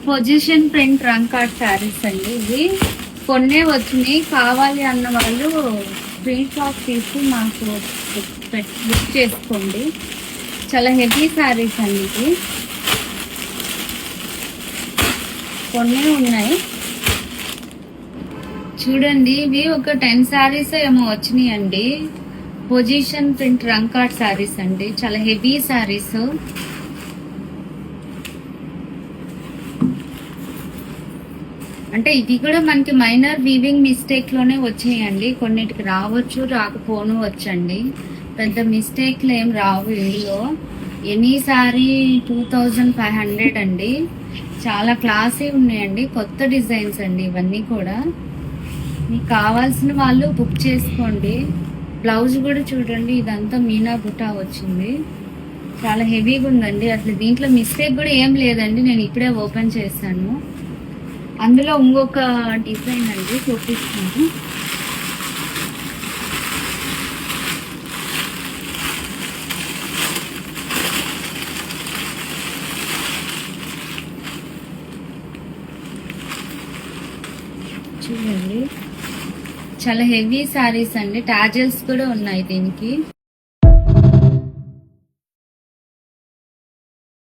Position print రంగ్ card saris అండి. ఇవి కొన్నే వచ్చినాయి. కావాలి అన్న వాళ్ళు స్క్రీన్ షాట్ తీసి మాకు బుక్ చేసుకోండి. చాలా హెవీ శారీస్ అండి. ఇవి కొన్నే ఉన్నాయి చూడండి. ఇవి ఒక 10 శారీస్ ఏమో వచ్చినాయి అండి. పొజిషన్ ప్రింట్ రంగ్ కార్డ్ శారీస్ అండి. చాలా హెవీ శారీస్. అంటే ఇది కూడా మనకి మైనర్ వీవింగ్ మిస్టేక్ లోనే వచ్చినాయండి. కొన్నిటికి రావచ్చు, రాకపోను వచ్చండి. పెద్ద మిస్టేక్లు ఏం రావు ఇందులో. ఎనీ సారీ 2500 అండి. చాలా క్లాసీ ఉన్నాయండి. కొత్త డిజైన్స్ అండి ఇవన్నీ కూడా. మీకు కావాల్సిన వాళ్ళు బుక్ చేసుకోండి. బ్లౌజ్ కూడా చూడండి, ఇదంతా మీనా బుటా వచ్చింది. చాలా హెవీగా ఉందండి. అసలు దీంట్లో మిస్టేక్ కూడా ఏం లేదండి. నేను ఇప్పుడే ఓపెన్ చేశాను. అందులో ఇంకొక డిజైన్ అండి చూపిస్తాను. చూడండి, చాలా హెవీ శారీస్ అండి. టాజల్స్ కూడా ఉన్నాయి దీనికి.